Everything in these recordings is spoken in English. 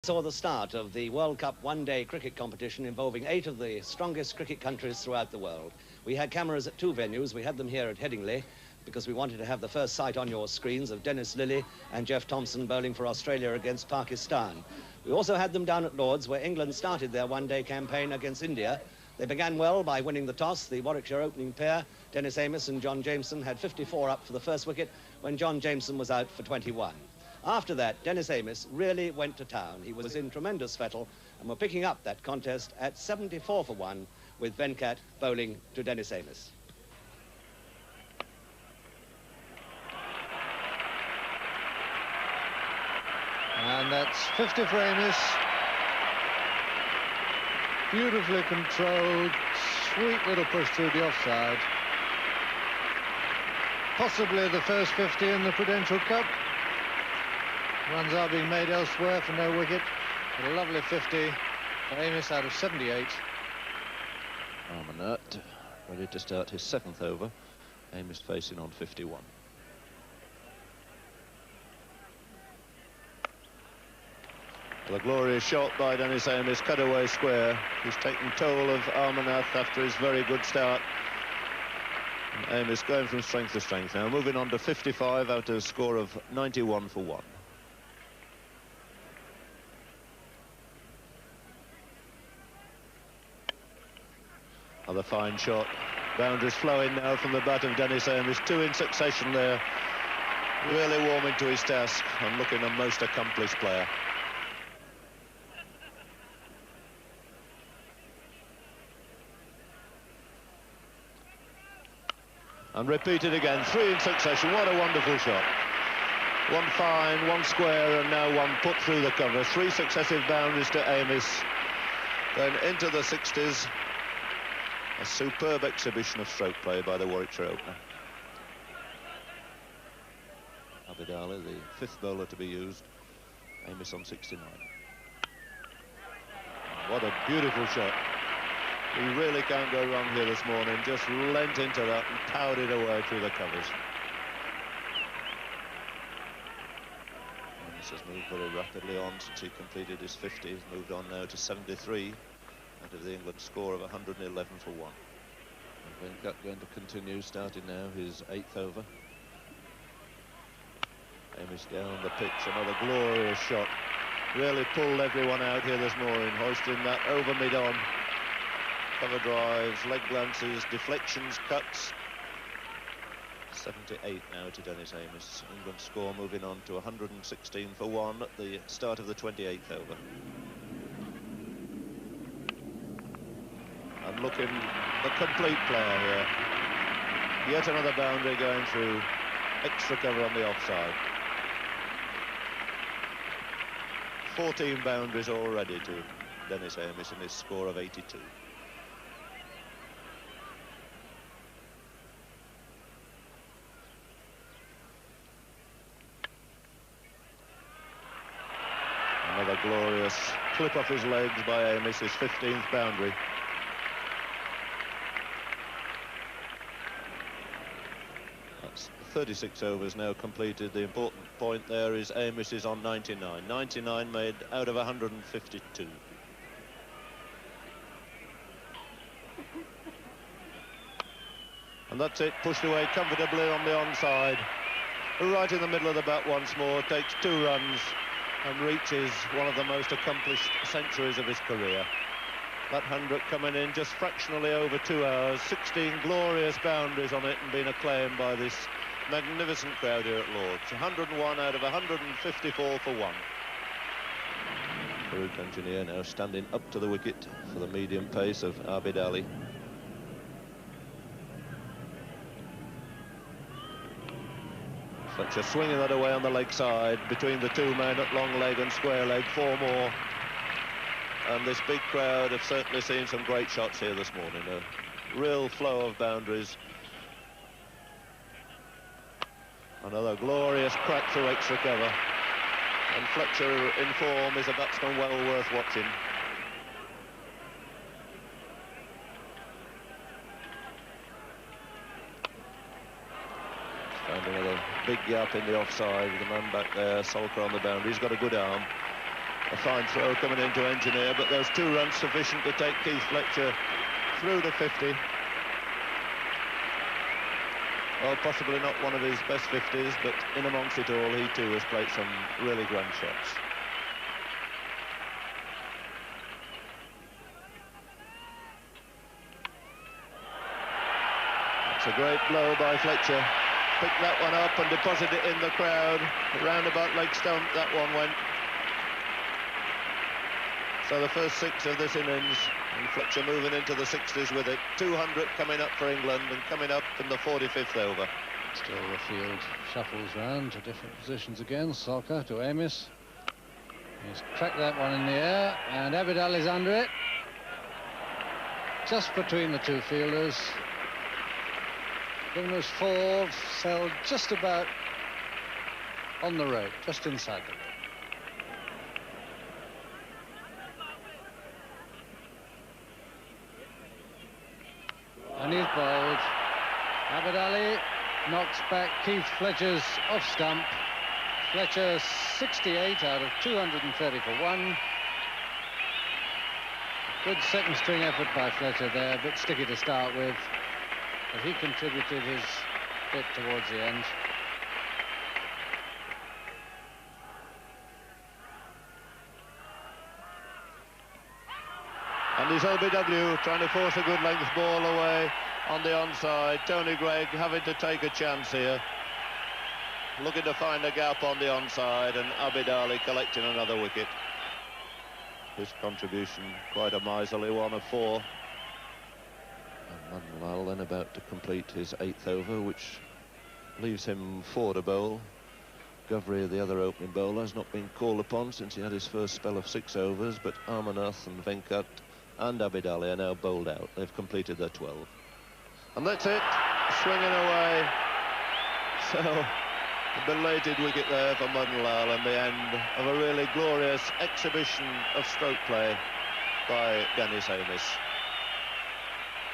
Saw the start of the World Cup one-day cricket competition involving 8 of the strongest cricket countries throughout the world. We had cameras at 2 venues. We had them here at Headingley because we wanted to have the first sight on your screens of Dennis Lillee and Jeff Thomson bowling for Australia against Pakistan. We also had them down at Lord's, where England started their one-day campaign against India. They began well by winning the toss. The Warwickshire opening pair, Dennis Amiss and John Jameson, had 54 up for the first wicket when John Jameson was out for 21. After that, Dennis Amiss really went to town. He was in tremendous fettle and were picking up that contest at 74 for 1 with Venkat bowling to Dennis Amiss. And that's 50 for Amiss. Beautifully controlled, sweet little push through the offside. Possibly the first 50 in the Prudential Cup. Runs are being made elsewhere for no wicket. But a lovely 50 for Amiss out of 78. Armanat ready to start his 7th over. Amiss facing on 51. Well, a glorious shot by Dennis Amiss, cutaway square. He's taken toll of Armanat after his very good start. And Amiss going from strength to strength now, moving on to 55 out of a score of 91 for 1. Another fine shot. Boundaries flowing now from the bat of Dennis Amiss. 2 in succession there. Really warming to his task and looking a most accomplished player. And repeated again. 3 in succession. What a wonderful shot. 1 fine, 1 square, and now 1 put through the cover. 3 successive boundaries to Amiss. Then into the 60s. A superb exhibition of stroke play by the Warwickshire opener. Abid Ali, the 5th bowler to be used. Amiss on 69. What a beautiful shot. He really can't go wrong here this morning. Just leant into that and powered it away through the covers. Amiss has moved very rapidly on since he completed his 50. He's moved on now to 73. Out of the England score of 111 for 1. And Venkat going to continue, starting now his 8th over. Amiss down the pitch, another glorious shot. Really pulled everyone out here this morning, hoisting that over mid-on. Cover drives, leg glances, deflections, cuts. 78 now to Dennis Amiss. England score moving on to 116 for 1 at the start of the 28th over. And looking the complete player here. Yet another boundary going through. Extra cover on the offside. 14 boundaries already to Dennis Amiss in his score of 82. Another glorious clip off his legs by Amiss, his 15th boundary. That's 36 overs now completed. The important point there is Amiss is on 99. 99 made out of 152. And that's it, pushed away comfortably on the onside. Right in the middle of the bat once more, takes 2 runs and reaches one of the most accomplished centuries of his career. That 100 coming in just fractionally over 2 hours, 16 glorious boundaries on it and being acclaimed by this magnificent crowd here at Lord's. 101 out of 154 for 1. Farouk Engineer now standing up to the wicket for the medium pace of Abid Ali. Fletcher swinging that away on the leg side between the 2 men at long leg and square leg. 4 more. And this big crowd have certainly seen some great shots here this morning. A real flow of boundaries. Another glorious crack through extra cover. And Fletcher in form is a batsman well worth watching. Found another big gap in the offside with the man back there, Salker on the boundary. He's got a good arm. A fine throw coming into Engineer, but those 2 runs sufficient to take Keith Fletcher through to 50. Well, possibly not one of his best 50s, but in amongst it all, he too has played some really grand shots. It's a great blow by Fletcher. Picked that one up and deposited it in the crowd. Round about leg stump, that one went. So the first 6 of this innings, and Fletcher moving into the 60s with it. 200 coming up for England and coming up in the 45th over. Still the field shuffles round to different positions again. Salker to Amiss. He's cracked that one in the air, and Abidal is under it. Just between the 2 fielders. Gimler's 4 sailed just about on the rope, just inside the rope. And he's bowled. Abidali knocks back Keith Fletcher's off stump. Fletcher 68 out of 230 for 1. Good second string effort by Fletcher there, a bit sticky to start with, but he contributed his bit towards the end. And his LBW trying to force a good length ball away on the onside. Tony Greig having to take a chance here. Looking to find a gap on the onside, and Abidali collecting another wicket. His contribution quite a miserly one of 4. And Manlal then about to complete his 8th over, which leaves him 4 to bowl. Govri, the other opening bowler, has not been called upon since he had his first spell of 6 overs, but Amarnath and Venkat and Abidali are now bowled out. They've completed their 12. And that's it, swinging away. So, a belated wicket there for Manlal, and the end of a really glorious exhibition of stroke play by Dennis Amiss.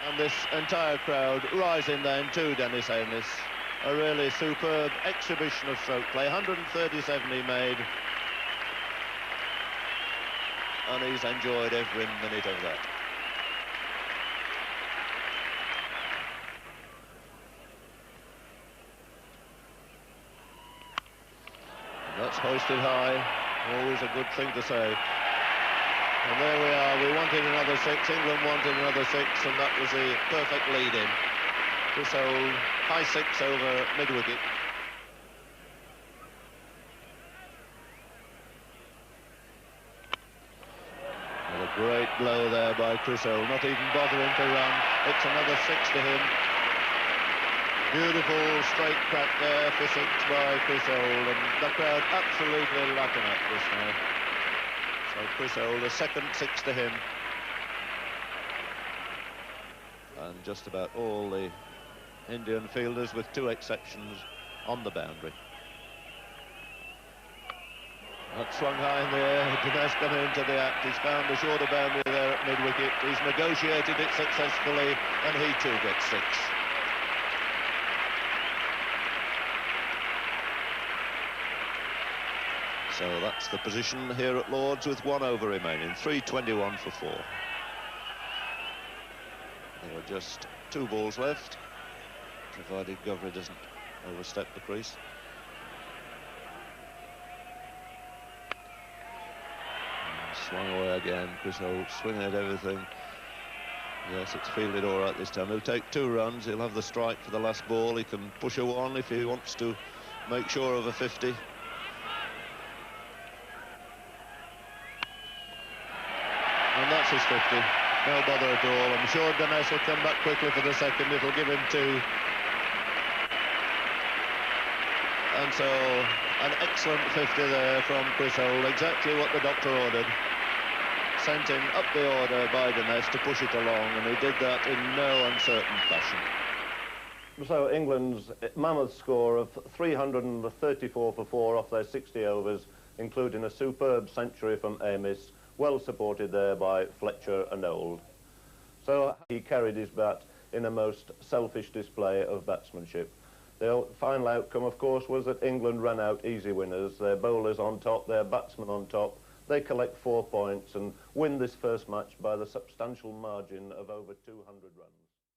And this entire crowd rising then to Dennis Amiss. A really superb exhibition of stroke play. 137 he made. And he's enjoyed every minute of that. And that's hoisted high. Always a good thing to say. And there we are. We wanted another 6. England wanted another 6, and that was the perfect lead-in. This old high 6 over mid-wicket. A great blow there by Chris Holt, not even bothering to run. It's another 6 to him. Beautiful straight crack there for 6 by Chris Holt, and the crowd absolutely lapping up this now. So Chris Holt, the second 6 to him. And just about all the Indian fielders, with 2 exceptions, on the boundary. That swung high in the air. Dinesh coming into the act. He's found the shorter boundary there at mid-wicket. He's negotiated it successfully, and he too gets 6. So that's the position here at Lord's with 1 over remaining. 3:21 for 4. There are just 2 balls left, provided Govri doesn't overstep the crease. Swung away again. Chris Holt swinging at everything. Yes, it's fielded all right this time. He'll take 2 runs. He'll have the strike for the last ball. He can push a 1 if he wants to make sure of a 50. And that's his 50. No bother at all. I'm sure Dinesh will come back quickly for the second. It'll give him 2. And so, an excellent 50 there from Chris Holt. Exactly what the doctor ordered. Sent him up the order by Dinesh to push it along, and he did that in no uncertain fashion. So England's mammoth score of 334 for 4 off their 60 overs, including a superb century from Amiss, well supported there by Fletcher and Old. So he carried his bat in a most selfish display of batsmanship. The final outcome, of course, was that England ran out easy winners, their bowlers on top, their batsmen on top, They collect 4 points and win this first match by the substantial margin of over 200 runs.